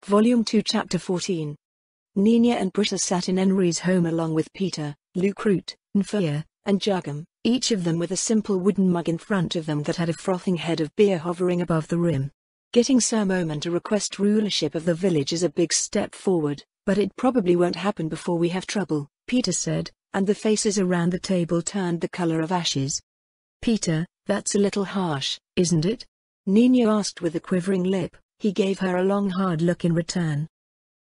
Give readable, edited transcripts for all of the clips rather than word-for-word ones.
Volume 2 Chapter 14. Nina and Britta sat in Henry's home along with Peter, Lucrute, Nfia, and Jugum, each of them with a simple wooden mug in front of them that had a frothing head of beer hovering above the rim. Getting Sir Moman to request rulership of the village is a big step forward, but it probably won't happen before we have trouble, Peter said, and the faces around the table turned the color of ashes. Peter, that's a little harsh, isn't it? Nina asked with a quivering lip. He gave her a long hard look in return.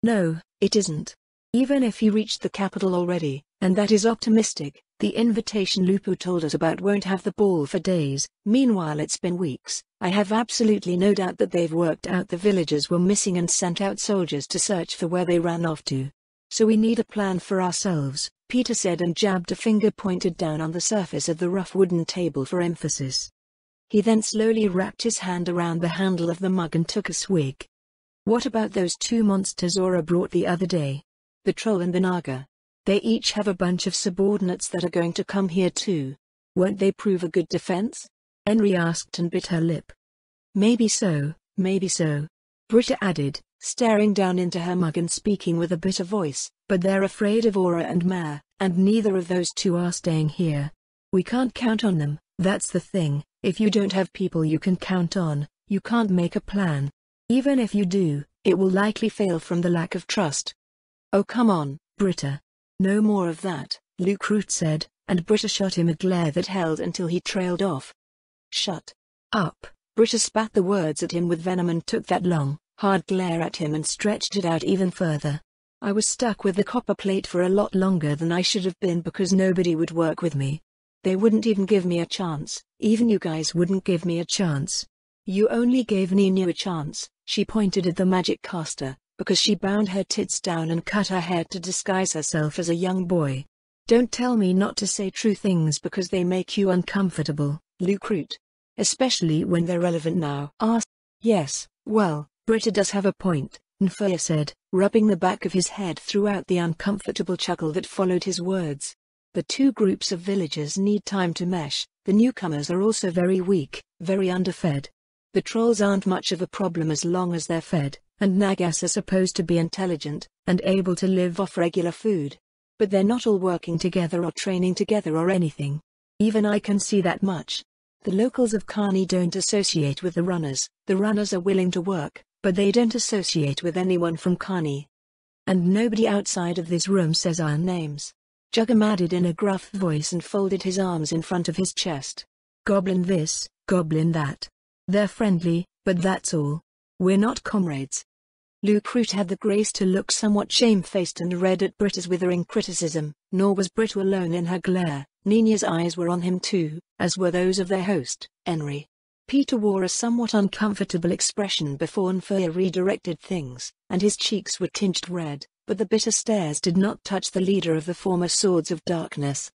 No, it isn't. Even if he reached the capital already, and that is optimistic, the invitation Lupo told us about won't have the ball for days. Meanwhile it's been weeks. I have absolutely no doubt that they've worked out the villagers were missing and sent out soldiers to search for where they ran off to. So we need a plan for ourselves, Peter said and jabbed a finger pointed down on the surface of the rough wooden table for emphasis. He then slowly wrapped his hand around the handle of the mug and took a swig. What about those two monsters Aura brought the other day? The troll and the Naga. They each have a bunch of subordinates that are going to come here too. Won't they prove a good defense? Henry asked and bit her lip. Maybe so, Britta added, staring down into her mug and speaking with a bitter voice, but they're afraid of Aura and Mare, and neither of those two are staying here. We can't count on them, that's the thing. If you don't have people you can count on, you can't make a plan. Even if you do, it will likely fail from the lack of trust. Oh come on, Britta. No more of that, Lucrute said, and Britta shot him a glare that held until he trailed off. Shut up. Britta spat the words at him with venom and took that long, hard glare at him and stretched it out even further. I was stuck with the copper plate for a lot longer than I should have been because nobody would work with me. They wouldn't even give me a chance, even you guys wouldn't give me a chance. You only gave Nina a chance, she pointed at the magic caster, because she bound her tits down and cut her hair to disguise herself as a young boy. Don't tell me not to say true things because they make you uncomfortable, Lucrute. Especially when they're relevant now. Yes, well, Britta does have a point, Nfia said, rubbing the back of his head throughout the uncomfortable chuckle that followed his words. The two groups of villagers need time to mesh. The newcomers are also very weak, very underfed. The trolls aren't much of a problem as long as they're fed, and Nagas are supposed to be intelligent, and able to live off regular food. But they're not all working together or training together or anything. Even I can see that much. The locals of Kani don't associate with the runners are willing to work, but they don't associate with anyone from Kani. And nobody outside of this room says our names. Jugum added in a gruff voice and folded his arms in front of his chest. Goblin this, goblin that. They're friendly, but that's all. We're not comrades. Lucrute had the grace to look somewhat shamefaced and read at Britta's withering criticism, nor was Britta alone in her glare. Nina's eyes were on him too, as were those of their host, Henry. Peter wore a somewhat uncomfortable expression before Nfia redirected things, and his cheeks were tinged red. But the bitter stares did not touch the leader of the former Swords of Darkness.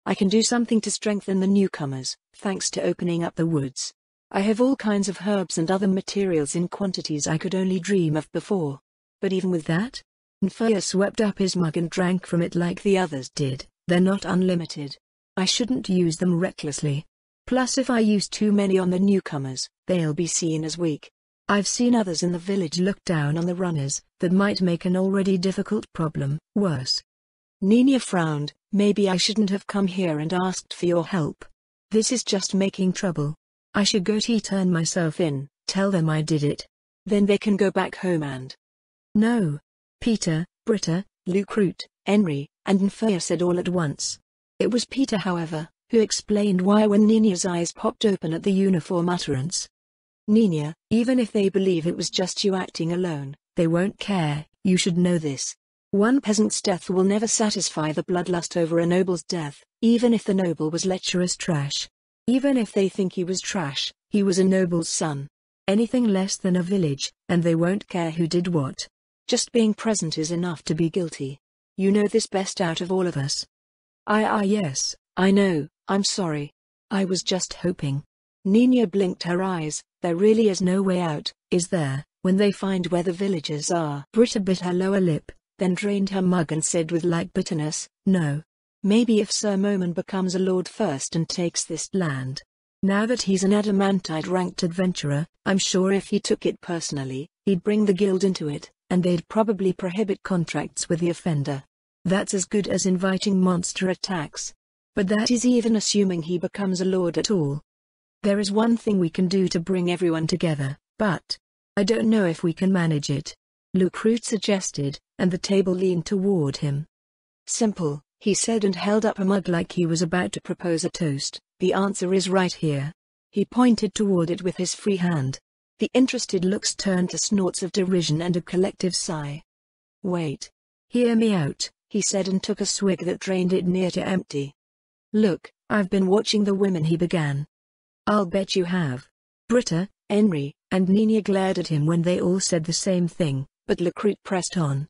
I can do something to strengthen the newcomers, thanks to opening up the woods. I have all kinds of herbs and other materials in quantities I could only dream of before. But even with that? Nfia swept up his mug and drank from it like the others did. They're not unlimited. I shouldn't use them recklessly. Plus if I use too many on the newcomers, they'll be seen as weak. I've seen others in the village look down on the runners, that might make an already difficult problem worse. Nina frowned. Maybe I shouldn't have come here and asked for your help. This is just making trouble. I should go turn myself in, tell them I did it. Then they can go back home and... No. Peter, Britta, Lucrute, Henry, and Nfia said all at once. It was Peter however, who explained why when Nina's eyes popped open at the uniform utterance. Nina, even if they believe it was just you acting alone, they won't care, you should know this. One peasant's death will never satisfy the bloodlust over a noble's death, even if the noble was lecherous trash. Even if they think he was trash, he was a noble's son. Anything less than a village, and they won't care who did what. Just being present is enough to be guilty. You know this best out of all of us. Yes, I know, I'm sorry. I was just hoping. Nina blinked her eyes. There really is no way out, is there, when they find where the villagers are? Britta bit her lower lip, then drained her mug and said with light bitterness, no. Maybe if Sir Moman becomes a lord first and takes this land. Now that he's an adamantite ranked adventurer, I'm sure if he took it personally, he'd bring the guild into it, and they'd probably prohibit contracts with the offender. That's as good as inviting monster attacks. But that is even assuming he becomes a lord at all. There is one thing we can do to bring everyone together, but I don't know if we can manage it. Lucrute suggested, and the table leaned toward him. Simple, he said and held up a mug like he was about to propose a toast. The answer is right here. He pointed toward it with his free hand. The interested looks turned to snorts of derision and a collective sigh. Wait. Hear me out, he said and took a swig that drained it near to empty. Look, I've been watching the women, he began. I'll bet you have. Britta, Henry, and Nina glared at him when they all said the same thing, but Lucrute pressed on.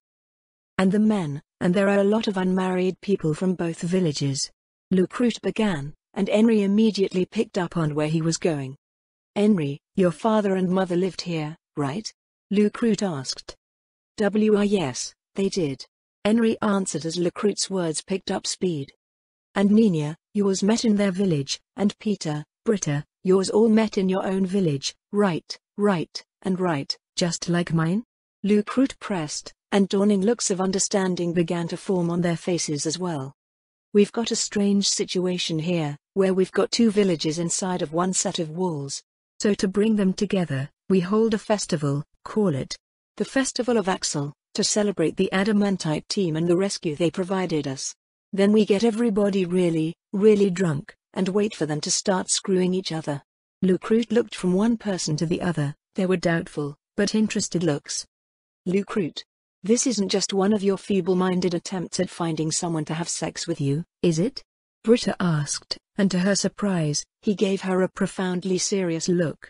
And the men, and there are a lot of unmarried people from both villages. Lucrute began, and Henry immediately picked up on where he was going. Henry, your father and mother lived here, right? Lucrute asked. Yes, they did. Henry answered as Lucrute's words picked up speed. And Nina, yours met in their village, and Peter, Britta, yours all met in your own village, right, and right, just like mine? Lucrute pressed, and dawning looks of understanding began to form on their faces as well. We've got a strange situation here, where we've got two villages inside of one set of walls. So to bring them together, we hold a festival, call it the Festival of Axel, to celebrate the Adamantite team and the rescue they provided us. Then we get everybody really drunk, and wait for them to start screwing each other. Lucrute looked from one person to the other. There were doubtful, but interested looks. Lucrute, this isn't just one of your feeble-minded attempts at finding someone to have sex with you, is it? Britta asked, and to her surprise, he gave her a profoundly serious look.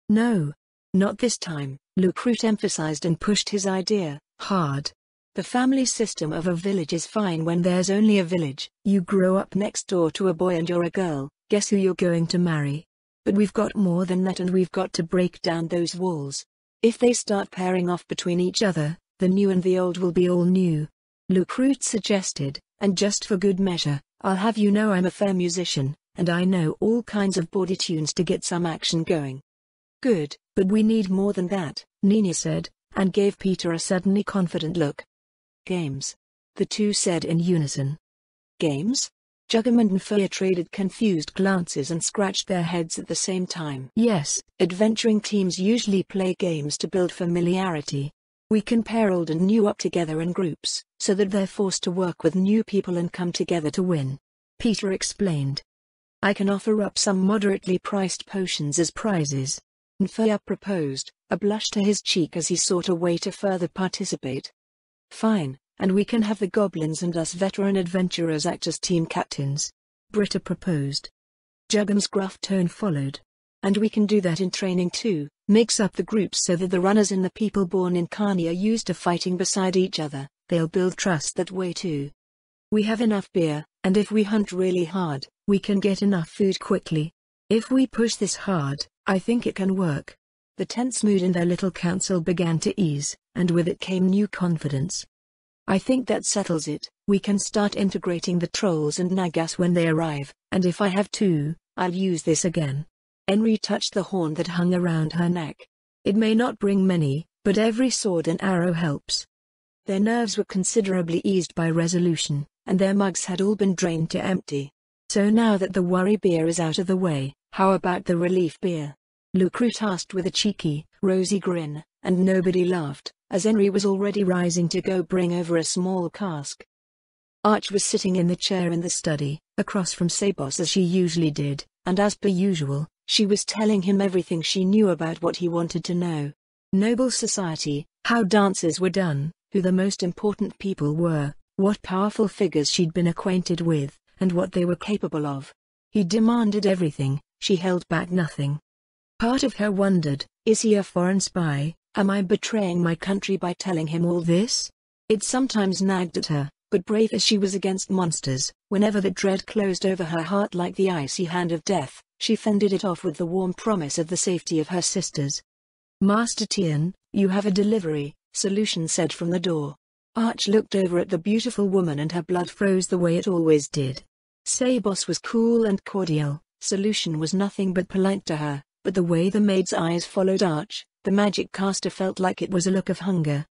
No. Not this time, Lucrute emphasized and pushed his idea hard. The family system of a village is fine when there's only a village. You grow up next door to a boy and you're a girl, guess who you're going to marry? But we've got more than that, and we've got to break down those walls. If they start pairing off between each other, the new and the old will be all new. Lucrute suggested, and just for good measure, I'll have you know I'm a fair musician, and I know all kinds of bawdy tunes to get some action going. Good, but we need more than that, Nina said, and gave Peter a suddenly confident look. Games. The two said in unison. Games? Jugum and Nfia traded confused glances and scratched their heads at the same time. Yes, adventuring teams usually play games to build familiarity. We can pair old and new up together in groups, so that they're forced to work with new people and come together to win. Peter explained. I can offer up some moderately priced potions as prizes. Nfia proposed, a blush to his cheek as he sought a way to further participate. Fine, and we can have the goblins and us veteran adventurers act as team captains. Britta proposed. Jugum's gruff tone followed. And we can do that in training too, mix up the groups so that the runners and the people born in Carney are used to fighting beside each other. They'll build trust that way too. We have enough beer, and if we hunt really hard, we can get enough food quickly. If we push this hard, I think it can work. The tense mood in their little council began to ease, and with it came new confidence. I think that settles it. We can start integrating the trolls and Nagas when they arrive, and if I have to, I'll use this again. Henry touched the horn that hung around her neck. It may not bring many, but every sword and arrow helps. Their nerves were considerably eased by resolution, and their mugs had all been drained to empty. So now that the worry beer is out of the way, how about the relief beer? Lucrute asked with a cheeky, rosy grin, and nobody laughed, as Henry was already rising to go bring over a small cask. Arch was sitting in the chair in the study, across from Sabos as she usually did, and as per usual, she was telling him everything she knew about what he wanted to know. Noble society, how dances were done, who the most important people were, what powerful figures she'd been acquainted with, and what they were capable of. He demanded everything, she held back nothing. Part of her wondered, is he a foreign spy? Am I betraying my country by telling him all this? It sometimes nagged at her, but brave as she was against monsters, whenever the dread closed over her heart like the icy hand of death, she fended it off with the warm promise of the safety of her sisters. Master Tian, you have a delivery, Solution said from the door. Arch looked over at the beautiful woman and her blood froze the way it always did. Sabos was cool and cordial, Solution was nothing but polite to her, but the way the maid's eyes followed Arch, the magic caster felt like it was a look of hunger.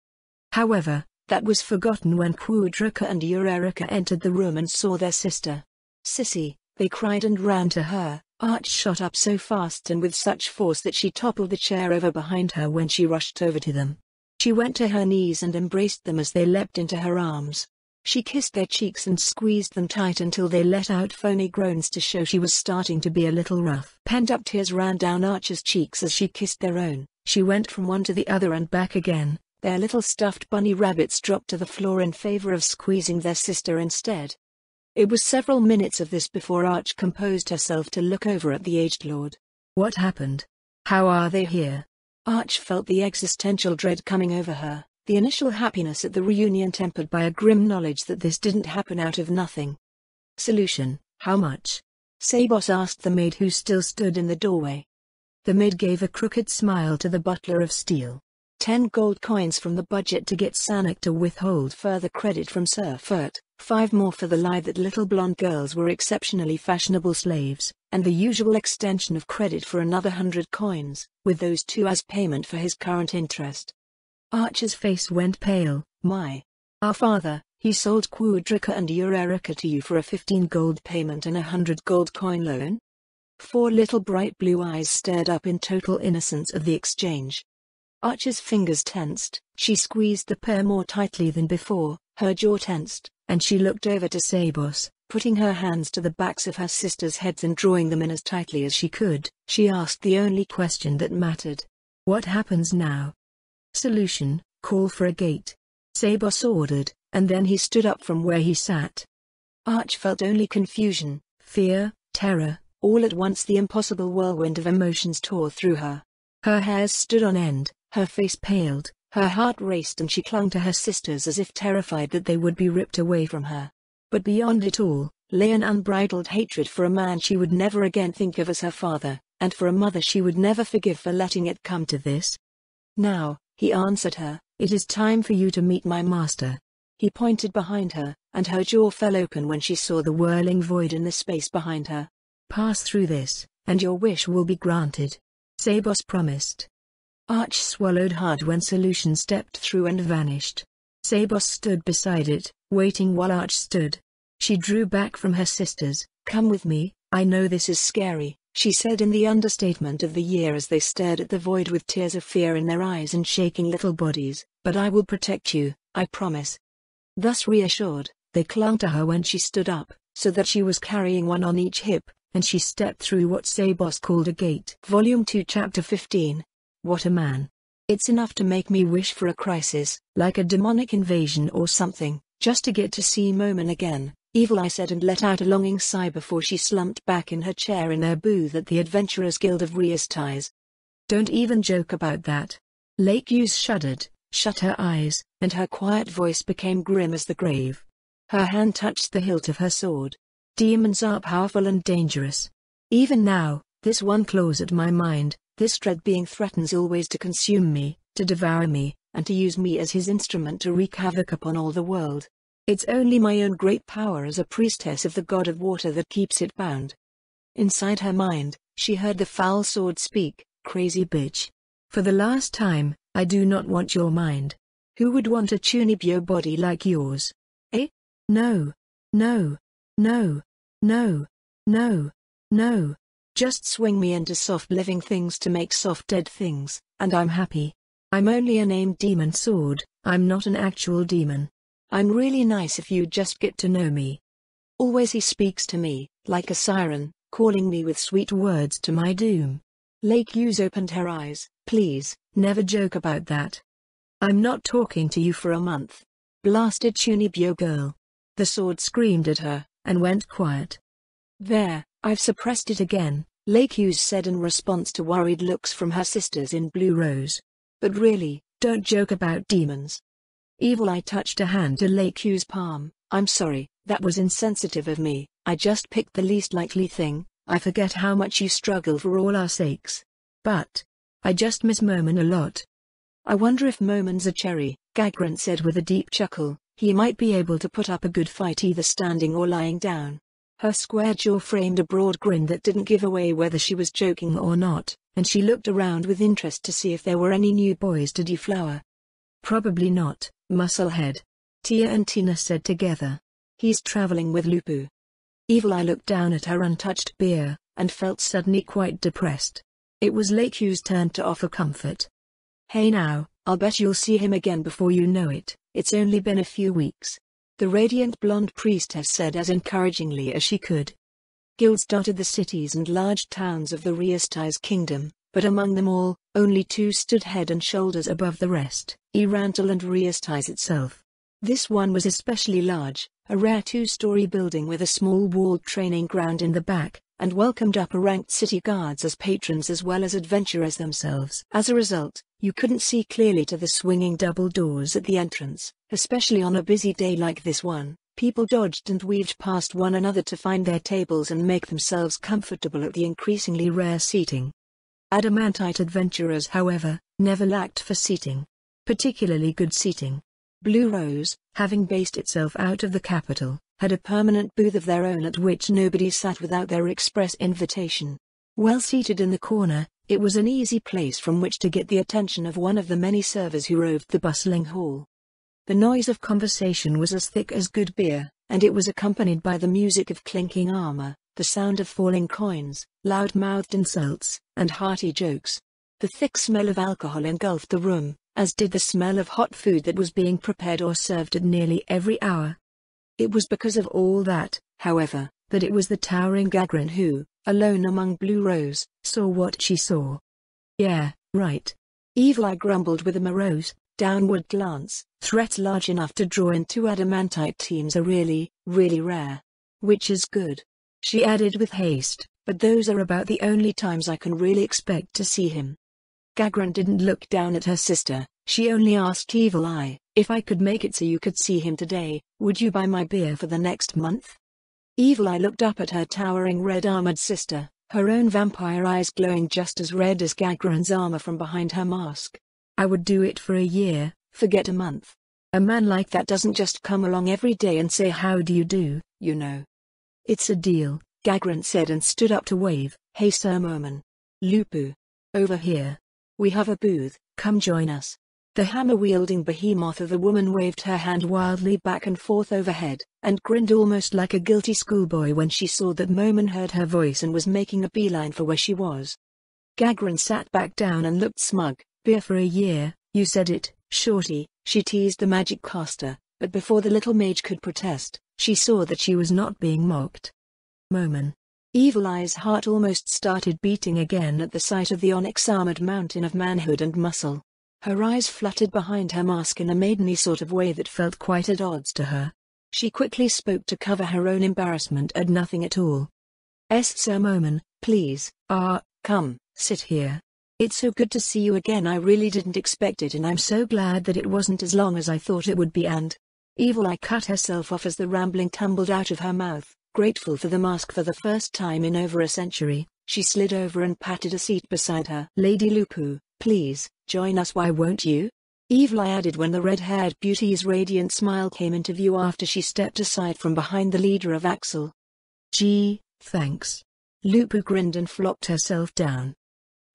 However, that was forgotten when Quadrica and Eureka entered the room and saw their sister. "Sissy," they cried and ran to her. Arch shot up so fast and with such force that she toppled the chair over behind her when she rushed over to them. She went to her knees and embraced them as they leapt into her arms. She kissed their cheeks and squeezed them tight until they let out phony groans to show she was starting to be a little rough. Pent-up tears ran down Arch's cheeks as she kissed their own. She went from one to the other and back again. Their little stuffed bunny rabbits dropped to the floor in favor of squeezing their sister instead. It was several minutes of this before Arch composed herself to look over at the aged lord. What happened? How are they here? Arch felt the existential dread coming over her, the initial happiness at the reunion tempered by a grim knowledge that this didn't happen out of nothing. Solution: how much? Sabos asked the maid who still stood in the doorway. The maid gave a crooked smile to the butler of steel. 10 gold coins from the budget to get Sanik to withhold further credit from Sir Fert, 5 more for the lie that little blonde girls were exceptionally fashionable slaves, and the usual extension of credit for another 100 coins, with those 2 as payment for his current interest. Archer's face went pale. Our father, he sold Quadrica and Eureka to you for a 15 gold payment and a 100 gold coin loan? 4 little bright blue eyes stared up in total innocence of the exchange. Archer's fingers tensed. She squeezed the pair more tightly than before, her jaw tensed, and she looked over to Sabos, putting her hands to the backs of her sisters' heads and drawing them in as tightly as she could. She asked the only question that mattered. What happens now? Solution: call for a gate. Sabos ordered, and then he stood up from where he sat. Arch felt only confusion, fear, terror. All at once the impossible whirlwind of emotions tore through her. Her hairs stood on end, her face paled, her heart raced and she clung to her sisters as if terrified that they would be ripped away from her. But beyond it all, lay an unbridled hatred for a man she would never again think of as her father, and for a mother she would never forgive for letting it come to this. Now, he answered her, it is time for you to meet my master. He pointed behind her, and her jaw fell open when she saw the whirling void in the space behind her. Pass through this, and your wish will be granted. Sabos promised. Arch swallowed hard when Solution stepped through and vanished. Sabos stood beside it, waiting while Arch stood. She drew back from her sisters. Come with me, I know this is scary, she said in the understatement of the year as they stared at the void with tears of fear in their eyes and shaking little bodies, but I will protect you, I promise. Thus reassured, they clung to her when she stood up, so that she was carrying one on each hip, and she stepped through what Sabos called a gate. Volume 2 Chapter 15. What a man. It's enough to make me wish for a crisis, like a demonic invasion or something, just to get to see Momen again, Evil Eye said and let out a longing sigh before she slumped back in her chair in their booth at the Adventurers Guild of Reasties. Don't even joke about that. Lakeyus shuddered, shut her eyes, and her quiet voice became grim as the grave. Her hand touched the hilt of her sword. Demons are powerful and dangerous. Even now, this one claws at my mind, this dread being threatens always to consume me, to devour me, and to use me as his instrument to wreak havoc upon all the world. It's only my own great power as a priestess of the god of water that keeps it bound. Inside her mind, she heard the foul sword speak, crazy bitch. For the last time, I do not want your mind. Who would want a Chunibyo body like yours? Eh? No. No. No. No. No. No. Just swing me into soft living things to make soft dead things, and I'm happy. I'm only a named demon sword, I'm not an actual demon. I'm really nice if you just get to know me. Always he speaks to me, like a siren, calling me with sweet words to my doom. Lakeyus opened her eyes. Please, never joke about that. I'm not talking to you for a month. Blasted Chunibyo girl. The sword screamed at her, and went quiet. There, I've suppressed it again, Lakeyus said in response to worried looks from her sisters in Blue Rose. But really, don't joke about demons. Evil Eye touched a hand to Lakeyus' palm. I'm sorry, that was insensitive of me, I just picked the least likely thing, I forget how much you struggle for all our sakes. But I just miss Momen a lot. I wonder if Momen's a cherry, Gagran said with a deep chuckle. He might be able to put up a good fight either standing or lying down. Her square jaw framed a broad grin that didn't give away whether she was joking or not, and she looked around with interest to see if there were any new boys to deflower. Probably not, Musclehead. Tia and Tina said together. He's traveling with Lupu. Evil Eye looked down at her untouched beer, and felt suddenly quite depressed. It was Lakew's turn to offer comfort. Hey now, I'll bet you'll see him again before you know it, it's only been a few weeks. The radiant blonde priestess said as encouragingly as she could. Guilds dotted the cities and large towns of the Riesti's kingdom, but among them all, only two stood head and shoulders above the rest, Erantil and Riesti's itself. This one was especially large, a rare two-story building with a small walled training ground in the back, and welcomed upper-ranked city guards as patrons as well as adventurers themselves. As a result, you couldn't see clearly to the swinging double doors at the entrance, especially on a busy day like this one. People dodged and weaved past one another to find their tables and make themselves comfortable at the increasingly rare seating. Adamantite adventurers, however, never lacked for seating. Particularly good seating. Blue Rose, having based itself out of the capital, had a permanent booth of their own at which nobody sat without their express invitation. Well seated in the corner, it was an easy place from which to get the attention of one of the many servers who roved the bustling hall. The noise of conversation was as thick as good beer, and it was accompanied by the music of clinking armor, the sound of falling coins, loud-mouthed insults, and hearty jokes. The thick smell of alcohol engulfed the room, as did the smell of hot food that was being prepared or served at nearly every hour. It was because of all that, however, that it was the towering Gagrin who, alone among Blue Rose, saw what she saw. Yeah, right. Evil Eye grumbled with a morose, downward glance. Threats large enough to draw in two adamantite teams are really, really rare. Which is good. She added with haste, but those are about the only times I can really expect to see him. Gagrin didn't look down at her sister, she only asked Evil Eye, if I could make it so you could see him today, would you buy my beer for the next month? Evil Eye looked up at her towering red-armored sister, her own vampire eyes glowing just as red as Gagrin's armor from behind her mask. I would do it for a year, forget a month. A man like that doesn't just come along every day and say how do you do, you know. It's a deal, Gagrin said and stood up to wave. Hey Sir Merman. Lupu. Over here. We have a booth, come join us. The hammer-wielding behemoth of a woman waved her hand wildly back and forth overhead, and grinned almost like a guilty schoolboy when she saw that Moman heard her voice and was making a beeline for where she was. Gagrin sat back down and looked smug. Beer for a year, you said it, Shorty, she teased the magic caster, but before the little mage could protest, she saw that she was not being mocked. Moman. Evil Eye's heart almost started beating again at the sight of the onyx-armored mountain of manhood and muscle. Her eyes fluttered behind her mask in a maidenly sort of way that felt quite at odds to her. She quickly spoke to cover her own embarrassment at nothing at all. Sir Moman, please, come, sit here. It's so good to see you again. I really didn't expect it and I'm so glad that it wasn't as long as I thought it would be. And Evil Eye cut herself off as the rambling tumbled out of her mouth. Grateful for the mask for the first time in over a century, she slid over and patted a seat beside her. Lady Lupu, please, join us, why won't you? Evil Eye added when the red-haired beauty's radiant smile came into view after she stepped aside from behind the leader of Axel. Gee, thanks. Lupu grinned and flopped herself down.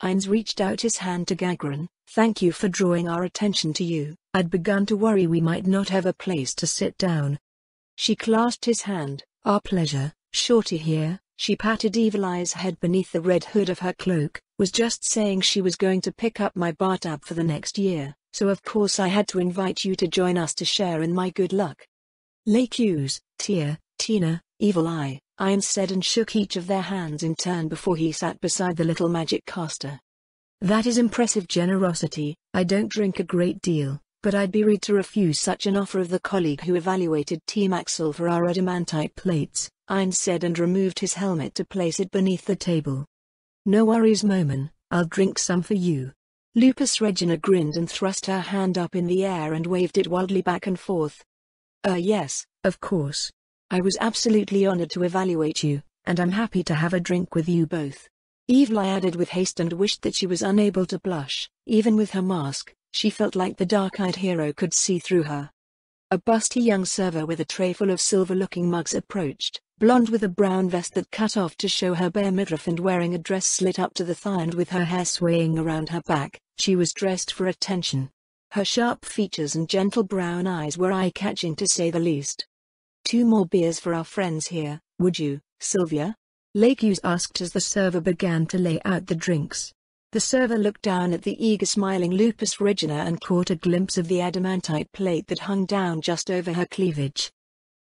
Ainz reached out his hand to Gagrin. Thank you for drawing our attention to you. I'd begun to worry we might not have a place to sit down. She clasped his hand. Our pleasure, Shorty here. She patted Evil Eye's head beneath the red hood of her cloak. Was just saying she was going to pick up my bar tab for the next year, so of course I had to invite you to join us to share in my good luck. Lakew's, Tia, Tina, Evil Eye, Ainz said and shook each of their hands in turn before he sat beside the little magic caster. That is impressive generosity. I don't drink a great deal, but I'd be rude to refuse such an offer of the colleague who evaluated Team Axel for our adamantite plates, Ainz said and removed his helmet to place it beneath the table. No worries Moman, I'll drink some for you. Lupus Regina grinned and thrust her hand up in the air and waved it wildly back and forth. Yes, of course. I was absolutely honored to evaluate you, and I'm happy to have a drink with you both. Evil Eye added with haste and wished that she was unable to blush. Even with her mask, she felt like the dark-eyed hero could see through her. A busty young server with a tray full of silver-looking mugs approached, blonde with a brown vest that cut off to show her bare midriff and wearing a dress slit up to the thigh and with her hair swaying around her back. She was dressed for attention. Her sharp features and gentle brown eyes were eye-catching to say the least. "2 more beers for our friends here, would you, Sylvia?" Lakes asked as the server began to lay out the drinks. The server looked down at the eager smiling Lupus Regina and caught a glimpse of the adamantite plate that hung down just over her cleavage.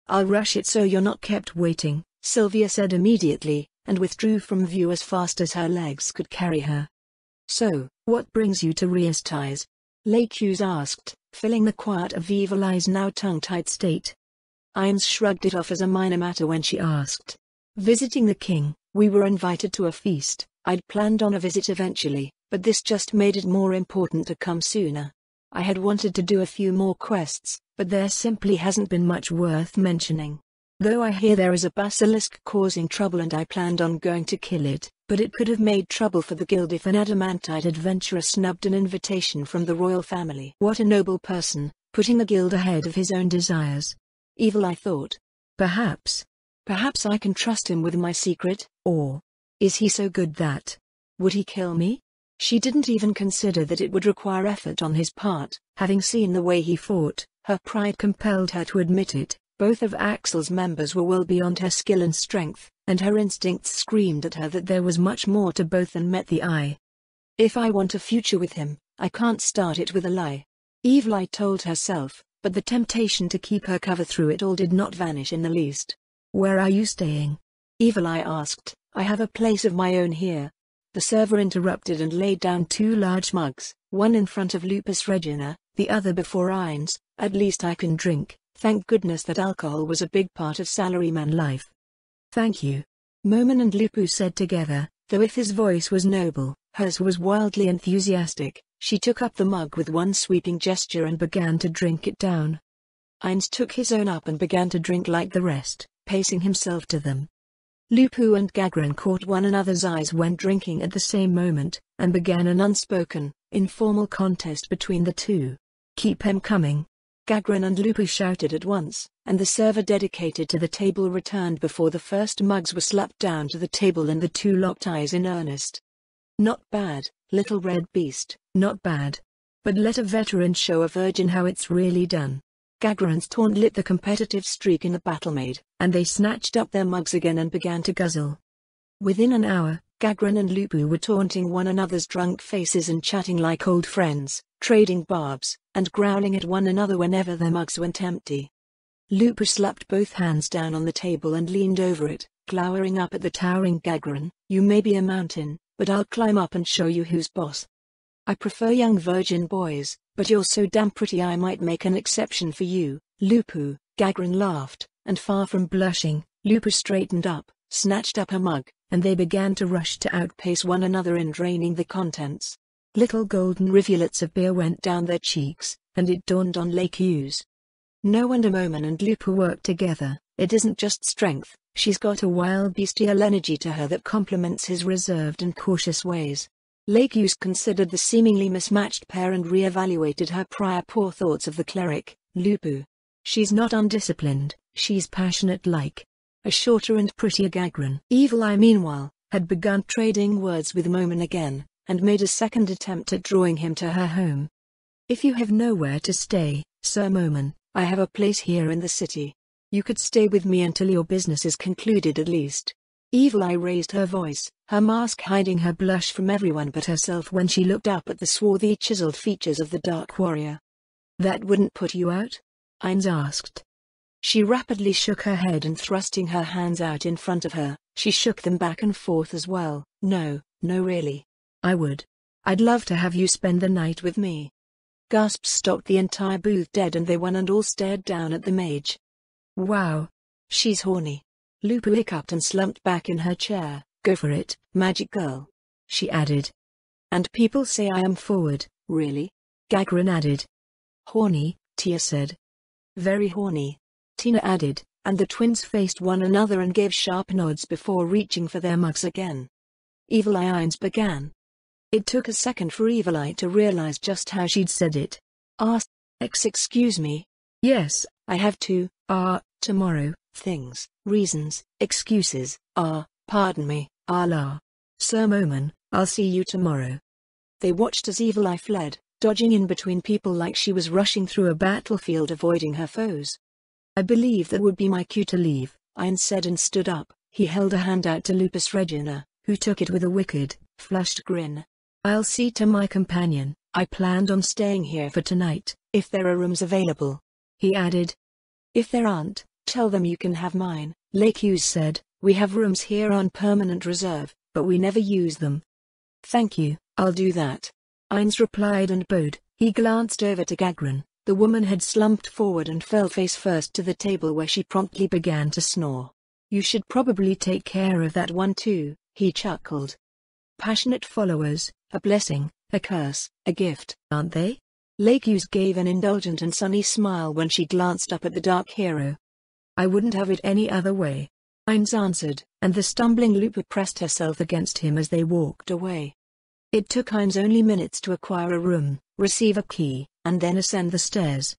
"I'll rush it so you're not kept waiting," Sylvia said immediately, and withdrew from view as fast as her legs could carry her. "So, what brings you to Riesties?" Lakes asked, filling the quiet of Evil Eye's now tongue-tied state. Ines shrugged it off as a minor matter when she asked. "Visiting the king, we were invited to a feast. I'd planned on a visit eventually, but this just made it more important to come sooner. I had wanted to do a few more quests, but there simply hasn't been much worth mentioning. Though I hear there is a basilisk causing trouble and I planned on going to kill it, but it could have made trouble for the guild if an adamantite adventurer snubbed an invitation from the royal family." What a noble person, putting the guild ahead of his own desires. Evil Eye thought. Perhaps I can trust him with my secret, or is he so good that would he kill me? She didn't even consider that it would require effort on his part. Having seen the way he fought, her pride compelled her to admit it. Both of Axel's members were well beyond her skill and strength, and her instincts screamed at her that there was much more to both than met the eye. "If I want a future with him, I can't start it with a lie," Evil Eye told herself, but the temptation to keep her cover through it all did not vanish in the least. "Where are you staying?" Evil Eye asked. "I have a place of my own here." The server interrupted and laid down 2 large mugs, one in front of Lupus Regina, the other before Ines. "At least I can drink. Thank goodness that alcohol was a big part of salaryman life." "Thank you," Momin and Lupu said together, though if his voice was noble, hers was wildly enthusiastic. She took up the mug with one sweeping gesture and began to drink it down. Ines took his own up and began to drink like the rest, pacing himself to them. Lupu and Gagran caught one another's eyes when drinking at the same moment, and began an unspoken, informal contest between the two. "Keep him coming!" Gagran and Lupu shouted at once, and the server dedicated to the table returned before the first mugs were slapped down to the table and the two locked eyes in earnest. "Not bad, little red beast, not bad. But let a veteran show a virgin how it's really done." Gagran's taunt lit the competitive streak in the battlemaid, and they snatched up their mugs again and began to guzzle. Within an hour, Gagran and Lupu were taunting one another's drunk faces and chatting like old friends, trading barbs, and growling at one another whenever their mugs went empty. Lupu slapped both hands down on the table and leaned over it, glowering up at the towering Gagran. "You may be a mountain, but I'll climb up and show you who's boss. I prefer young virgin boys, but you're so damn pretty I might make an exception for you, Lupu." Gagran laughed, and far from blushing, Lupu straightened up, snatched up her mug, and they began to rush to outpace one another in draining the contents. Little golden rivulets of beer went down their cheeks, and it dawned on Lakes. No wonder Momin and Lupu work together. It isn't just strength, she's got a wild bestial energy to her that complements his reserved and cautious ways. Lakes considered the seemingly mismatched pair and re-evaluated her prior poor thoughts of the cleric, Lupu. She's not undisciplined, she's passionate like a shorter and prettier Gagran. Evil Eye meanwhile, had begun trading words with Momin again, and made a second attempt at drawing him to her home. "If you have nowhere to stay, Sir Momin, I have a place here in the city. You could stay with me until your business is concluded at least." Evil Eye raised her voice, her mask hiding her blush from everyone but herself when she looked up at the swarthy chiseled features of the Dark Warrior. "That wouldn't put you out?" Ines asked. She rapidly shook her head and thrusting her hands out in front of her, she shook them back and forth as well. No really. I would. I'd love to have you spend the night with me." Gasps stopped the entire booth dead and they one and all stared down at the mage. "Wow. She's horny." Lupu hiccuped and slumped back in her chair. "Go for it, magic girl," she added. "And people say I am forward, really?" Gagran added. "Horny," Tia said. "Very horny," Tina added, and the twins faced one another and gave sharp nods before reaching for their mugs again. Evil Eye Ines began. It took a second for Evil Eye to realize just how she'd said it. Excuse me. Yes, I have to, tomorrow, things, reasons, excuses, pardon me, la. Sir Momin, I'll see you tomorrow." They watched as Evil Eye fled, dodging in between people like she was rushing through a battlefield avoiding her foes. "I believe that would be my cue to leave," Ainz said and stood up. He held a hand out to Lupus Regina, who took it with a wicked, flushed grin. "I'll see to my companion. I planned on staying here for tonight, if there are rooms available," he added. "If there aren't, tell them you can have mine," Lakes said. "We have rooms here on permanent reserve, but we never use them." "Thank you, I'll do that," Ainz replied and bowed. He glanced over to Gagran. The woman had slumped forward and fell face first to the table where she promptly began to snore. "You should probably take care of that one too," he chuckled. "Passionate followers, a blessing, a curse, a gift, aren't they?" Lakes gave an indulgent and sunny smile when she glanced up at the dark hero. "I wouldn't have it any other way," Ainz answered, and the stumbling Lupa pressed herself against him as they walked away. It took Ainz only minutes to acquire a room, receive a key, and then ascend the stairs.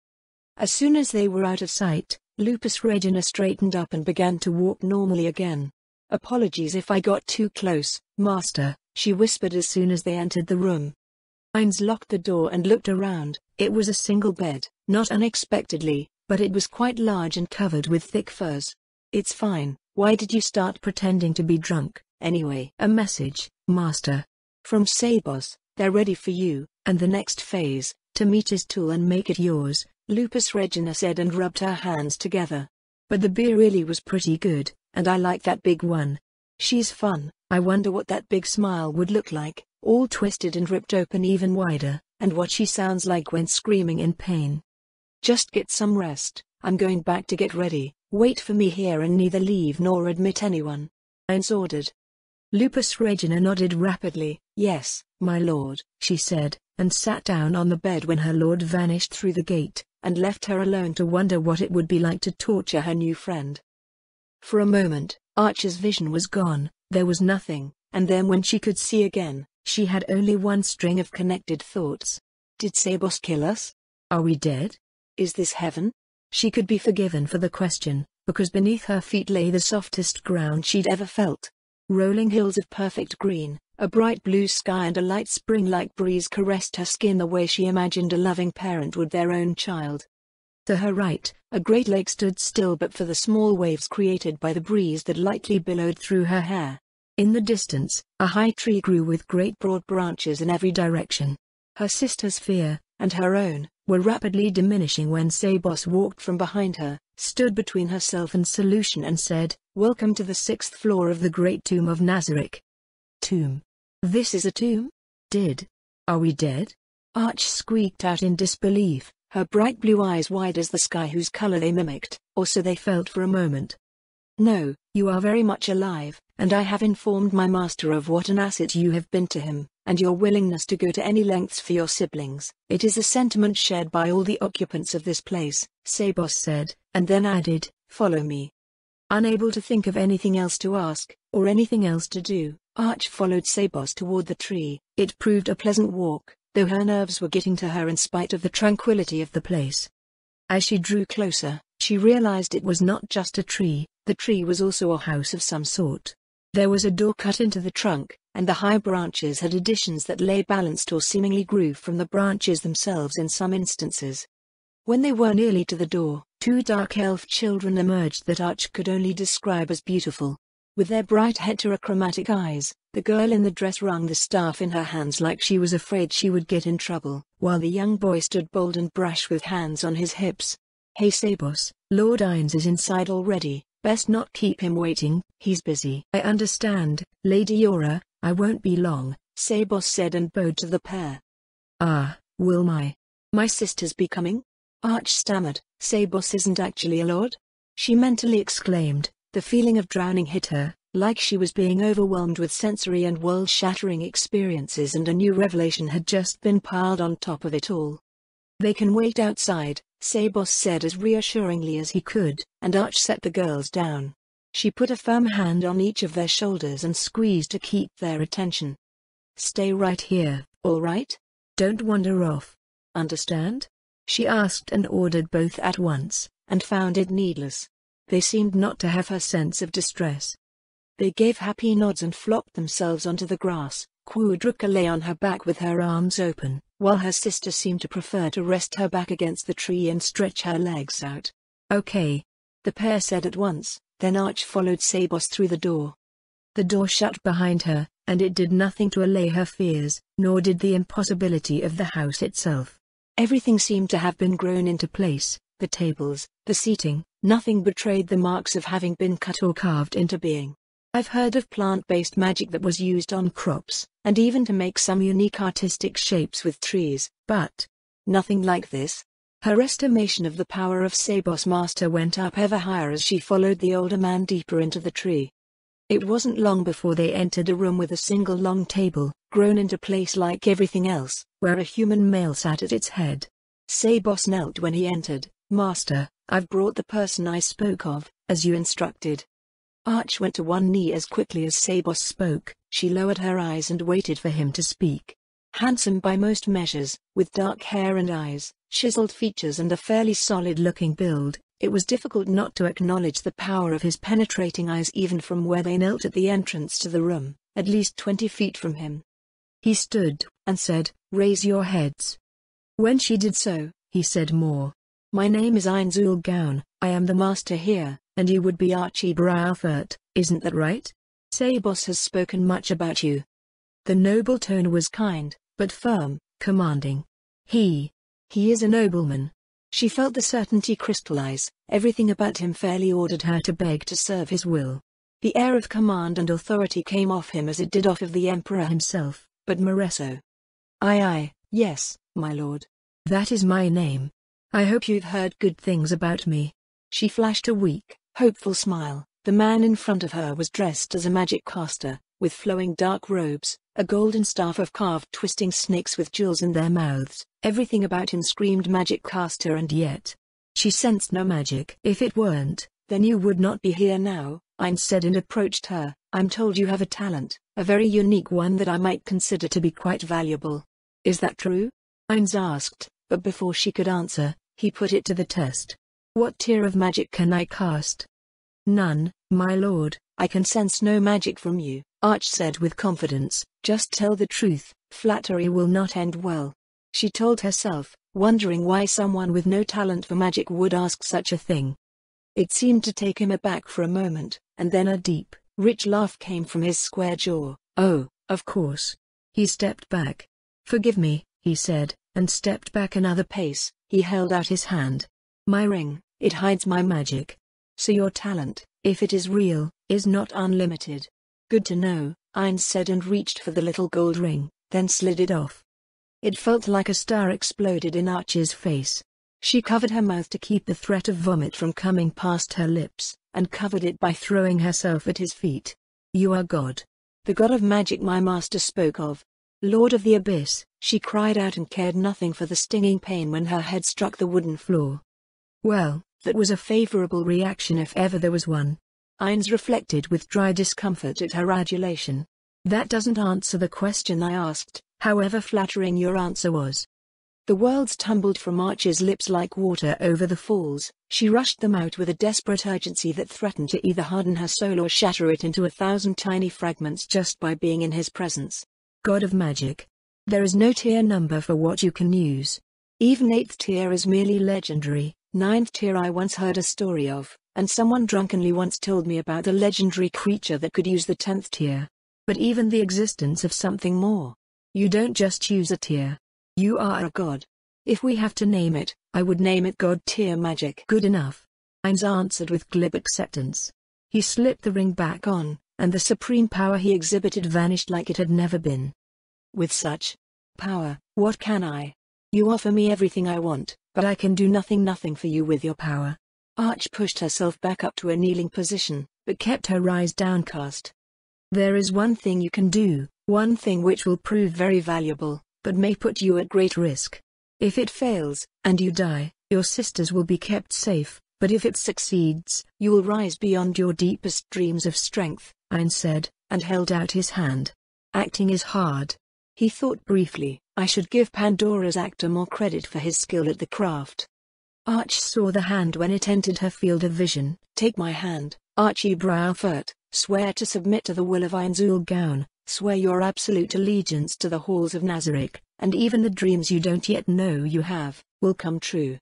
As soon as they were out of sight, Lupus Regina straightened up and began to walk normally again. "Apologies if I got too close, Master," she whispered as soon as they entered the room. Ainz locked the door and looked around. It was a single bed, not unexpectedly, but it was quite large and covered with thick furs. "It's fine. Why did you start pretending to be drunk, anyway?" "A message, Master. From Seiboss. They're ready for you, and the next phase, to meet his tool and make it yours," Lupus Regina said and rubbed her hands together. "But the beer really was pretty good, and I like that big one. She's fun. I wonder what that big smile would look like, all twisted and ripped open even wider, and what she sounds like when screaming in pain. Just get some rest. I'm going back to get ready. Wait for me here and neither leave nor admit anyone," Ainz ordered. Lupus Regina nodded rapidly. "Yes, my lord," she said, and sat down on the bed when her lord vanished through the gate, and left her alone to wonder what it would be like to torture her new friend. For a moment, Archer's vision was gone, there was nothing, and then when she could see again, she had only one string of connected thoughts. Did Seiboss kill us? Are we dead? Is this heaven? She could be forgiven for the question, because beneath her feet lay the softest ground she'd ever felt. Rolling hills of perfect green, a bright blue sky and a light spring-like breeze caressed her skin the way she imagined a loving parent would their own child. To her right, a great lake stood still but for the small waves created by the breeze that lightly billowed through her hair. In the distance, a high tree grew with great broad branches in every direction. Her sister's fear, and her own, were rapidly diminishing when Seiboss walked from behind her, stood between herself and solution and said, "Welcome to the 6th floor of the Great Tomb of Nazarick." Tomb? This is a tomb? Are we dead? Arch squeaked out in disbelief, her bright blue eyes wide as the sky whose color they mimicked, or so they felt for a moment. "No, you are very much alive, and I have informed my master of what an asset you have been to him, and your willingness to go to any lengths for your siblings. It is a sentiment shared by all the occupants of this place," Seiboss said, and then added, "Follow me." Unable to think of anything else to ask, or anything else to do, Arch followed Seiboss toward the tree. It proved a pleasant walk, though her nerves were getting to her in spite of the tranquility of the place. As she drew closer, she realized it was not just a tree, the tree was also a house of some sort. There was a door cut into the trunk, and the high branches had additions that lay balanced or seemingly grew from the branches themselves in some instances. When they were nearly to the door, two dark elf children emerged that Arch could only describe as beautiful. With their bright heterochromatic eyes, the girl in the dress wrung the staff in her hands like she was afraid she would get in trouble, while the young boy stood bold and brash with hands on his hips. "Hey Seiboss, Lord Ainz is inside already, best not keep him waiting, he's busy." "I understand, Lady Yora, I won't be long," Seiboss said and bowed to the pair. "Ah, will my sisters be coming?" Arch stammered. "Seiboss isn't actually a lord?" she mentally exclaimed. The feeling of drowning hit her, like she was being overwhelmed with sensory and world-shattering experiences and a new revelation had just been piled on top of it all. "They can wait outside," Seiboss said as reassuringly as he could, and Arch set the girls down. She put a firm hand on each of their shoulders and squeezed to keep their attention. "Stay right here, all right? Don't wander off. Understand?" she asked and ordered both at once, and found it needless. They seemed not to have her sense of distress. They gave happy nods and flopped themselves onto the grass. Quadruca lay on her back with her arms open, while her sister seemed to prefer to rest her back against the tree and stretch her legs out. "Okay," the pair said at once, then Arch followed Sabos through the door. The door shut behind her, and it did nothing to allay her fears, nor did the impossibility of the house itself. Everything seemed to have been grown into place, the tables, the seating, nothing betrayed the marks of having been cut or carved into being. I've heard of plant-based magic that was used on crops, and even to make some unique artistic shapes with trees, but nothing like this. Her estimation of the power of Sabos' master went up ever higher as she followed the older man deeper into the tree. It wasn't long before they entered a room with a single long table, grown into place like everything else, where a human male sat at its head. Sabos knelt when he entered. "Master, I've brought the person I spoke of, as you instructed." Arch went to one knee as quickly as Sabos spoke. She lowered her eyes and waited for him to speak. Handsome by most measures, with dark hair and eyes, chiseled features and a fairly solid-looking build, it was difficult not to acknowledge the power of his penetrating eyes even from where they knelt at the entrance to the room, at least 20 feet from him. He stood, and said, "Raise your heads." When she did so, he said more. "My name is Ainzul Gaon, I am the master here, and you would be Archie Braufert, isn't that right? Sabos has spoken much about you." The noble tone was kind, but firm, commanding. He is a nobleman. She felt the certainty crystallize. Everything about him fairly ordered her to beg to serve his will. The air of command and authority came off him as it did off of the emperor himself, but Moresso. Aye, yes, my lord. That is my name. I hope you've heard good things about me." She flashed a weak, hopeful smile. The man in front of her was dressed as a magic caster, with flowing dark robes, a golden staff of carved twisting snakes with jewels in their mouths. Everything about him screamed magic caster, and yet she sensed no magic. "If it weren't, then you would not be here now," Ainz said, and approached her. "I'm told you have a talent, a very unique one that I might consider to be quite valuable. Is that true?" Ainz asked, but before she could answer, he put it to the test. "What tier of magic can I cast?" "None, my lord, I can sense no magic from you," Arch said with confidence. "Just tell the truth, flattery will not end well." She told herself, wondering why someone with no talent for magic would ask such a thing. It seemed to take him aback for a moment, and then a deep, rich laugh came from his square jaw. "Oh, of course." He stepped back. "Forgive me," he said, and stepped back another pace. He held out his hand. "My ring, it hides my magic. So your talent, if it is real, is not unlimited." "Good to know," Ainz said, and reached for the little gold ring, then slid it off. It felt like a star exploded in Arch's face. She covered her mouth to keep the threat of vomit from coming past her lips, and covered it by throwing herself at his feet. "You are God. The god of magic my master spoke of. Lord of the Abyss," she cried out, and cared nothing for the stinging pain when her head struck the wooden floor. Well, that was a favorable reaction if ever there was one. Ainz reflected with dry discomfort at her adulation. "That doesn't answer the question I asked, however flattering your answer was." The words tumbled from Arch's lips like water over the falls. She rushed them out with a desperate urgency that threatened to either harden her soul or shatter it into 1,000 tiny fragments just by being in his presence. "God of magic. There is no tier number for what you can use. Even 8th tier is merely legendary. 9th tier I once heard a story of, and someone drunkenly once told me about a legendary creature that could use the 10th tier. But even the existence of something more. You don't just use a tier. You are a god. If we have to name it, I would name it God tier magic." "Good enough," Ainz answered with glib acceptance. He slipped the ring back on, and the supreme power he exhibited vanished like it had never been. "With such power, what can I? You offer me everything I want, but I can do nothing for you with your power." Arch pushed herself back up to a kneeling position, but kept her eyes downcast. "There is one thing you can do, one thing which will prove very valuable, but may put you at great risk. If it fails, and you die, your sisters will be kept safe, but if it succeeds, you will rise beyond your deepest dreams of strength," Ainz said, and held out his hand. "Acting is hard." He thought briefly. "I should give Pandora's actor more credit for his skill at the craft." Arch saw the hand when it entered her field of vision. "Take my hand, Archie Braufert, swear to submit to the will of Ainzul Gaon, Swear your absolute allegiance to the halls of Nazarick, and even the dreams you don't yet know you have, will come true.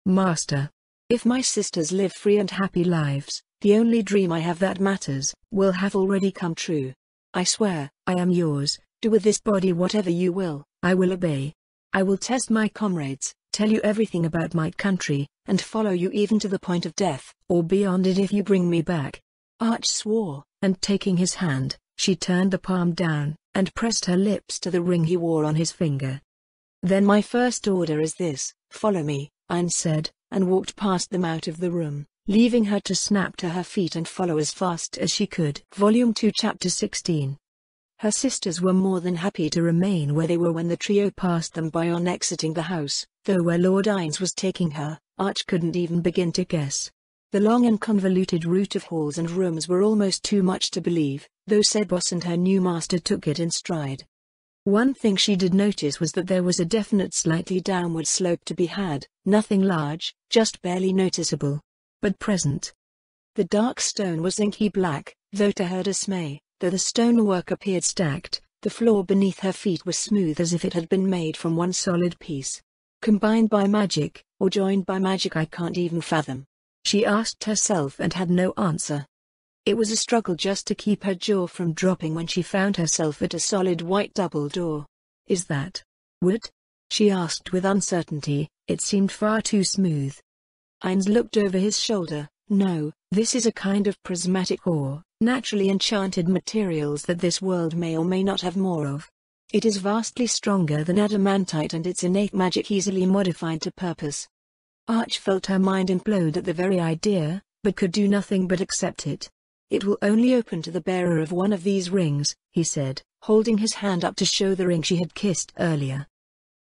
Master. If my sisters live free and happy lives, the only dream I have that matters will have already come true. I swear, I am yours. do with this body whatever you will. I will obey. I will test my comrades, tell you everything about my country, and follow you even to the point of death, or beyond it if you bring me back. Arch swore, and taking his hand, she turned the palm down, and pressed her lips to the ring he wore on his finger. Then my first order is this: follow me, Ainz said, and walked past them out of the room, leaving her to snap to her feet and follow as fast as she could. Volume 2 Chapter 16. Her sisters were more than happy to remain where they were when the trio passed them by on exiting the house, though where Lord Ainz was taking her, Arch couldn't even begin to guess. The long and convoluted route of halls and rooms were almost too much to believe, though Sebos and her new master took it in stride. One thing she did notice was that there was a definite slightly downward slope to be had, nothing large, just barely noticeable, but present. The dark stone was inky black, though to her dismay, though the stonework appeared stacked, the floor beneath her feet was smooth as if it had been made from one solid piece. Combined by magic, or joined by magic I can't even fathom. She asked herself and had no answer. It was a struggle just to keep her jaw from dropping when she found herself at a solid white double door. Is that wood? She asked with uncertainty, it seemed far too smooth. Ainz looked over his shoulder. No, this is a kind of prismatic ore, naturally enchanted materials that this world may or may not have more of. It is vastly stronger than adamantite and its innate magic easily modified to purpose. Arch felt her mind implode at the very idea, but could do nothing but accept it. It will only open to the bearer of one of these rings, he said, holding his hand up to show the ring she had kissed earlier.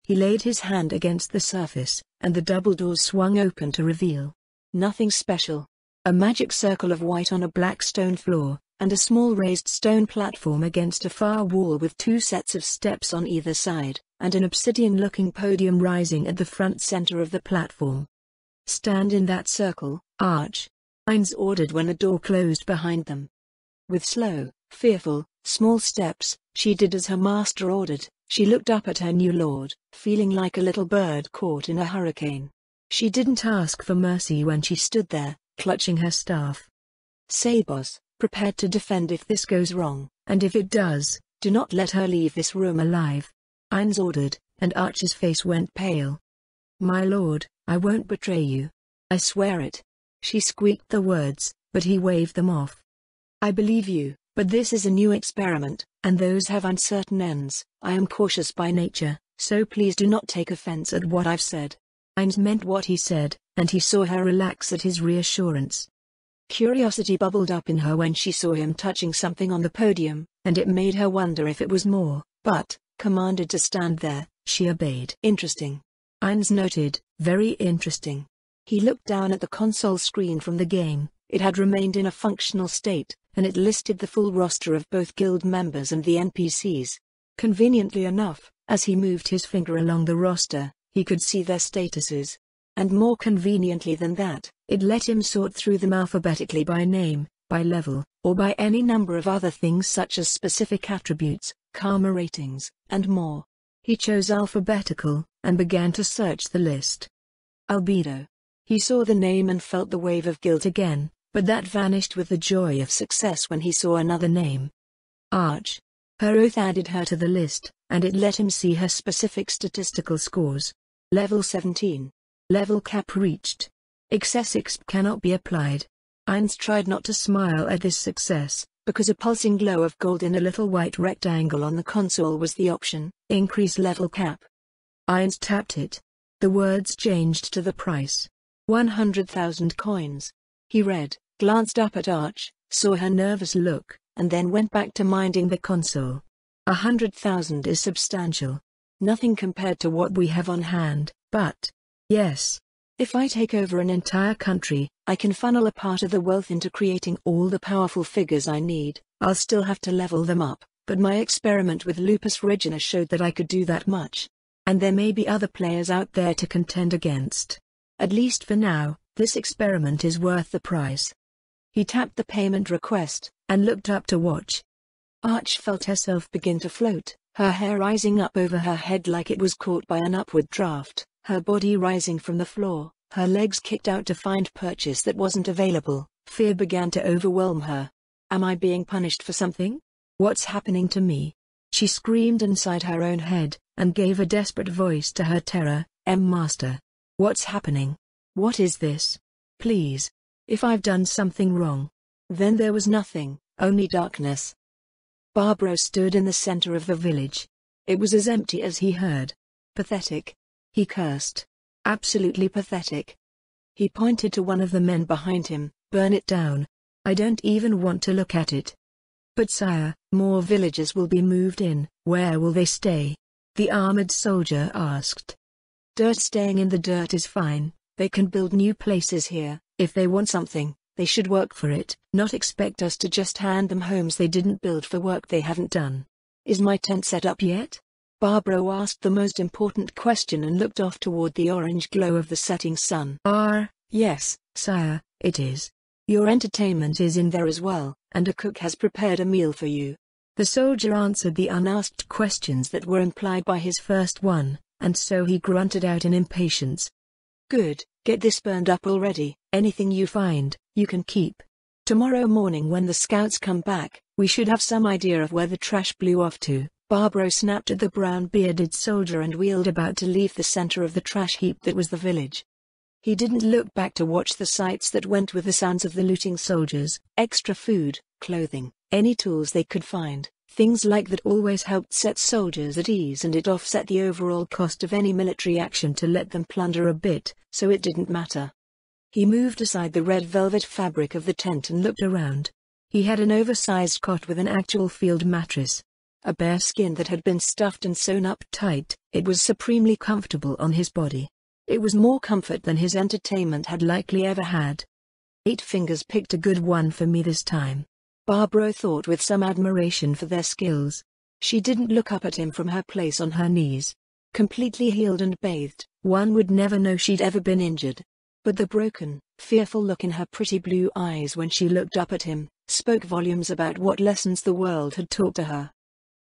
He laid his hand against the surface, and the double doors swung open to reveal nothing special. A magic circle of white on a black stone floor, and a small raised stone platform against a far wall with two sets of steps on either side, and an obsidian-looking podium rising at the front center of the platform. Stand in that circle, Arch, Ainz ordered when the door closed behind them. With slow, fearful, small steps, she did as her master ordered. She looked up at her new lord, feeling like a little bird caught in a hurricane. She didn't ask for mercy when she stood there, clutching her staff. Sebos, prepared to defend if this goes wrong, and if it does, do not let her leave this room alive, Ainz ordered, and Arch's face went pale. My lord, I won't betray you. I swear it. She squeaked the words, but he waved them off. I believe you, but this is a new experiment, and those have uncertain ends. I am cautious by nature, so please do not take offense at what I've said. Ainz meant what he said, and he saw her relax at his reassurance. Curiosity bubbled up in her when she saw him touching something on the podium, and it made her wonder if it was more, but, commanded to stand there, she obeyed. Interesting. Ainz noted, very interesting. He looked down at the console screen from the game. It had remained in a functional state, and it listed the full roster of both guild members and the NPCs. Conveniently enough, as he moved his finger along the roster, he could see their statuses. And more conveniently than that, it let him sort through them alphabetically by name, by level, or by any number of other things such as specific attributes, karma ratings, and more. He chose alphabetical, and began to search the list. Albedo. He saw the name and felt the wave of guilt again, but that vanished with the joy of success when he saw another name. Arch. Her oath added her to the list, and it let him see her specific statistical scores. Level 17. Level cap reached. Excess exp cannot be applied. Ainz tried not to smile at this success, because a pulsing glow of gold in a little white rectangle on the console was the option, increase level cap. Ainz tapped it. The words changed to the price. 100,000 coins. He read, glanced up at Arch, saw her nervous look, and then went back to minding the console. 100,000 is substantial. Nothing compared to what we have on hand, but, yes. If I take over an entire country, I can funnel a part of the wealth into creating all the powerful figures I need. I'll still have to level them up, but my experiment with Lupus Regina showed that I could do that much. And there may be other players out there to contend against. At least for now, this experiment is worth the price. He tapped the payment request, and looked up to watch. Arch felt herself begin to float, her hair rising up over her head like it was caught by an upward draft, her body rising from the floor, her legs kicked out to find purchase that wasn't available. Fear began to overwhelm her. Am I being punished for something? What's happening to me? She screamed inside her own head, and gave a desperate voice to her terror. Master. What's happening? What is this? Please. If I've done something wrong. Then there was nothing, only darkness. Barbro stood in the center of the village. It was as empty as he heard. Pathetic. He cursed. Absolutely pathetic. He pointed to one of the men behind him. Burn it down. I don't even want to look at it. But sire, more villagers will be moved in. Where will they stay? The armored soldier asked. Staying in the dirt is fine. They can build new places here. If they want something, they should work for it, not expect us to just hand them homes they didn't build for work they haven't done. Is my tent set up yet? Barbro asked the most important question and looked off toward the orange glow of the setting sun. Yes, sire, it is. Your entertainment is in there as well, and a cook has prepared a meal for you. The soldier answered the unasked questions that were implied by his first one, and so he grunted out in impatience. Good, get this burned up already. Anything you find, you can keep. Tomorrow morning when the scouts come back, we should have some idea of where the trash blew off to. Barbro snapped at the brown-bearded soldier and wheeled about to leave the center of the trash heap that was the village. He didn't look back to watch the sights that went with the sounds of the looting soldiers. Extra food, clothing, any tools they could find, things like that always helped set soldiers at ease, and it offset the overall cost of any military action to let them plunder a bit, so it didn't matter. He moved aside the red velvet fabric of the tent and looked around. He had an oversized cot with an actual field mattress. A bear skin that had been stuffed and sewn up tight. It was supremely comfortable on his body. It was more comfort than his entertainment had likely ever had. 8 Fingers picked a good one for me this time. Barbro thought with some admiration for their skills. She didn't look up at him from her place on her knees. Completely healed and bathed, one would never know she'd ever been injured. But the broken, fearful look in her pretty blue eyes when she looked up at him, spoke volumes about what lessons the world had taught to her.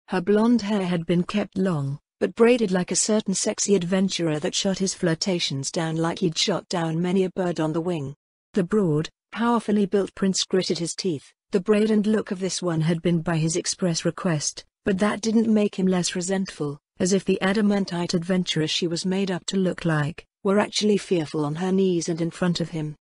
Her blonde hair had been kept long, but braided like a certain sexy adventurer that shot his flirtations down like he'd shot down many a bird on the wing. The broad, powerfully built prince gritted his teeth. The braid and look of this one had been by his express request, but that didn't make him less resentful, as if the adamantite adventurer she was made up to look like, were actually fearful on her knees and in front of him.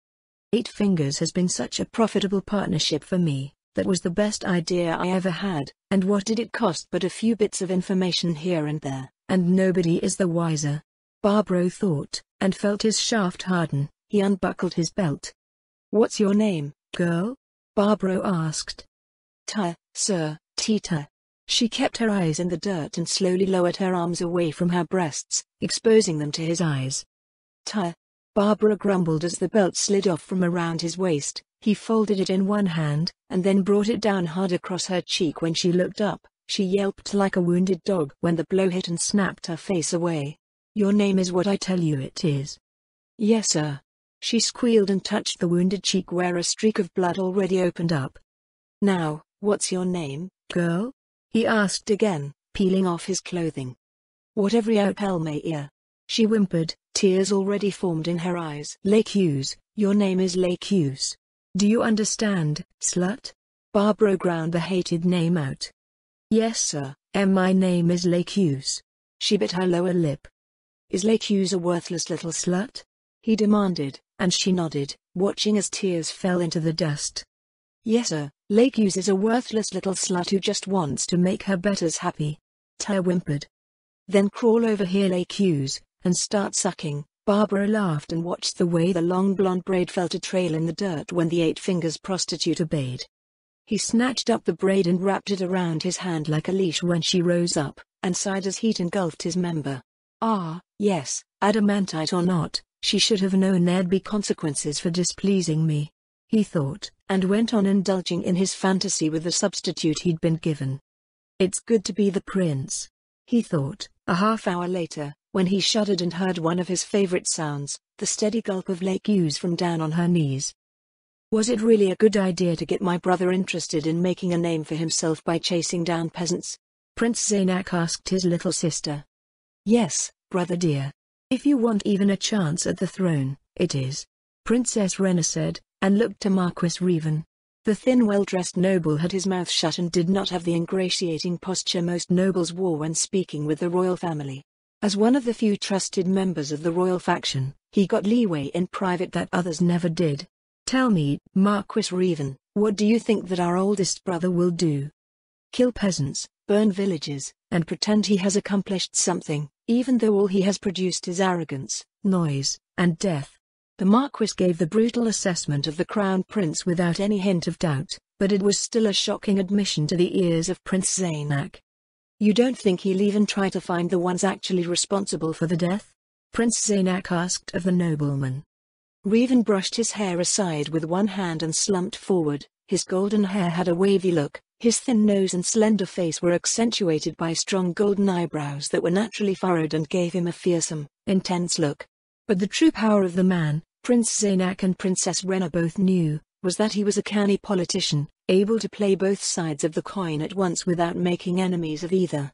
8 Fingers has been such a profitable partnership for me. That was the best idea I ever had, and what did it cost but a few bits of information here and there, and nobody is the wiser. Barbro thought, and felt his shaft harden. He unbuckled his belt. What's your name, girl? Barbro asked. Taya, sir, Tita. She kept her eyes in the dirt and slowly lowered her arms away from her breasts, exposing them to his eyes. Taya. Barbara grumbled as the belt slid off from around his waist. He folded it in one hand, and then brought it down hard across her cheek. When she looked up, she yelped like a wounded dog when the blow hit and snapped her face away. Your name is what I tell you it is. Yes, sir. She squealed and touched the wounded cheek where a streak of blood already opened up. Now, what's your name, girl? He asked again, peeling off his clothing. Whatever you tell me, yeah. She whimpered, tears already formed in her eyes. Lake Hughes, your name is Lake Hughes. Do you understand, slut? Barbro ground the hated name out. Yes, sir, my name is Lake Hughes. She bit her lower lip. Is Lake Hughes a worthless little slut? He demanded, and she nodded, watching as tears fell into the dust. Yes, sir, Lake Hughes is a worthless little slut who just wants to make her betters happy. Taya whimpered. Then crawl over here, Lake Hughes, and start sucking. Barbara laughed and watched the way the long blonde braid fell to trail in the dirt when the 8 Fingers prostitute obeyed. He snatched up the braid and wrapped it around his hand like a leash when she rose up, and sighed as heat engulfed his member. Ah, yes, adamantite or not, she should have known there'd be consequences for displeasing me, he thought, and went on indulging in his fantasy with the substitute he'd been given. It's good to be the prince, he thought. A half hour later, when he shuddered and heard one of his favorite sounds, the steady gulp of Lake Hughes from down on her knees. Was it really a good idea to get my brother interested in making a name for himself by chasing down peasants? Prince Zaynak asked his little sister. Yes, brother dear. If you want even a chance at the throne, it is. Princess Rena said, and looked to Marquis Revan. The thin well-dressed noble had his mouth shut and did not have the ingratiating posture most nobles wore when speaking with the royal family. As one of the few trusted members of the royal faction, he got leeway in private that others never did. Tell me, Marquis Revan, what do you think that our oldest brother will do? Kill peasants, burn villages, and pretend he has accomplished something, even though all he has produced is arrogance, noise, and death. The Marquis gave the brutal assessment of the Crown Prince without any hint of doubt, but it was still a shocking admission to the ears of Prince Zaynak. You don't think he'll even try to find the ones actually responsible for the death? Prince Zaynak asked of the nobleman. Revan brushed his hair aside with one hand and slumped forward. His golden hair had a wavy look, his thin nose and slender face were accentuated by strong golden eyebrows that were naturally furrowed and gave him a fearsome, intense look. But the true power of the man, Prince Zaynak and Princess Rena both knew, was that he was a canny politician, able to play both sides of the coin at once without making enemies of either.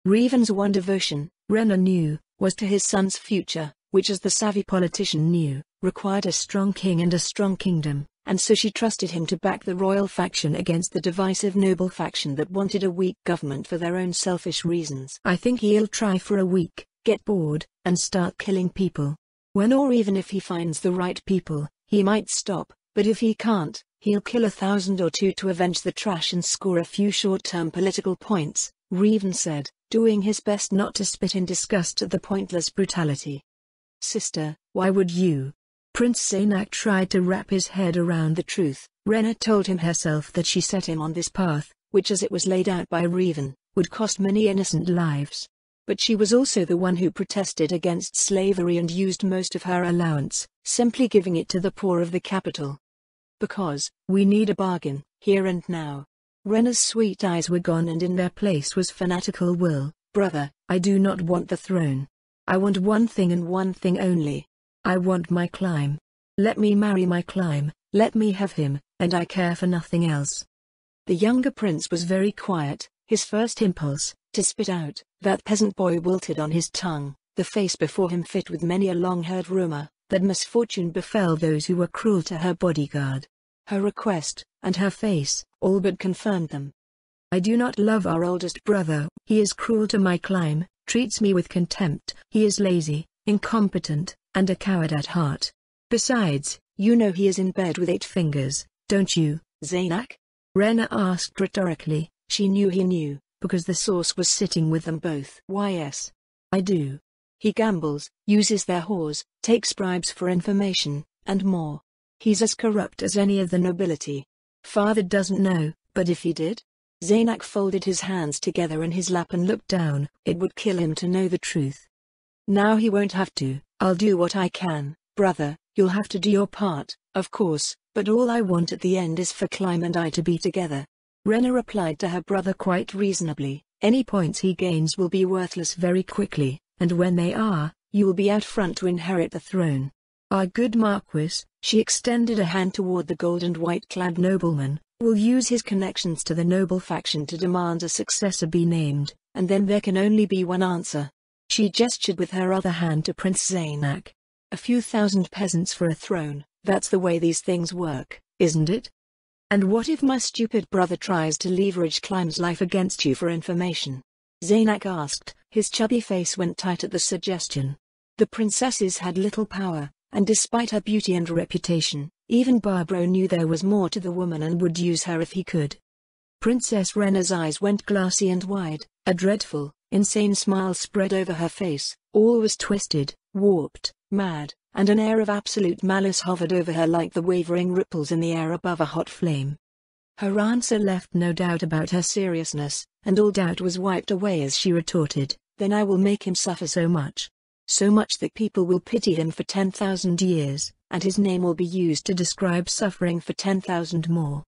Revan's one devotion, Rena knew, was to his son's future, which as the savvy politician knew, required a strong king and a strong kingdom, and so she trusted him to back the royal faction against the divisive noble faction that wanted a weak government for their own selfish reasons. I think he'll try for a week, get bored, and start killing people. When or even if he finds the right people, he might stop, but if he can't, he'll kill 1,000 or 2 to avenge the trash and score a few short-term political points, Revan said, doing his best not to spit in disgust at the pointless brutality. Sister, why would you? Prince Zaynak tried to wrap his head around the truth. Rena told him herself that she set him on this path, which as it was laid out by Revan, would cost many innocent lives. But she was also the one who protested against slavery and used most of her allowance, simply giving it to the poor of the capital. Because, we need a bargain, here and now. Rena's sweet eyes were gone and in their place was fanatical will. Brother, I do not want the throne. I want one thing and one thing only. I want my Clyme. Let me marry my Clyme, let me have him, and I care for nothing else. The younger prince was very quiet, his first impulse, to spit out, that peasant boy wilted on his tongue, the face before him fit with many a long-heard rumor, that misfortune befell those who were cruel to her bodyguard. Her request, and her face, all but confirmed them. I do not love our oldest brother, he is cruel to my Clyme, treats me with contempt, he is lazy, incompetent, and a coward at heart. Besides, you know he is in bed with 8 fingers, don't you, Zaynak? Rena asked rhetorically. She knew he knew, because the source was sitting with them both. Why yes. I do. He gambles, uses their whores, takes bribes for information, and more. He's as corrupt as any of the nobility. Father doesn't know, but if he did? Zaynak folded his hands together in his lap and looked down. It would kill him to know the truth. Now he won't have to. I'll do what I can, brother, you'll have to do your part, of course, but all I want at the end is for Clyme and I to be together. Rena replied to her brother quite reasonably, any points he gains will be worthless very quickly, and when they are, you will be out front to inherit the throne. Our good Marquis, she extended a hand toward the gold and white-clad nobleman, will use his connections to the noble faction to demand a successor be named, and then there can only be one answer. She gestured with her other hand to Prince Zaynak. A few thousand peasants for a throne, that's the way these things work, isn't it? And what if my stupid brother tries to leverage Clyme's life against you for information? Zaynak asked, his chubby face went tight at the suggestion. The princesses had little power, and despite her beauty and reputation, even Barbro knew there was more to the woman and would use her if he could. Princess Rena's eyes went glassy and wide, a dreadful, insane smile spread over her face, all was twisted, warped, mad, and an air of absolute malice hovered over her like the wavering ripples in the air above a hot flame. Her answer left no doubt about her seriousness, and all doubt was wiped away as she retorted, then I will make him suffer so much that people will pity him for 10,000 years, and his name will be used to describe suffering for 10,000 more.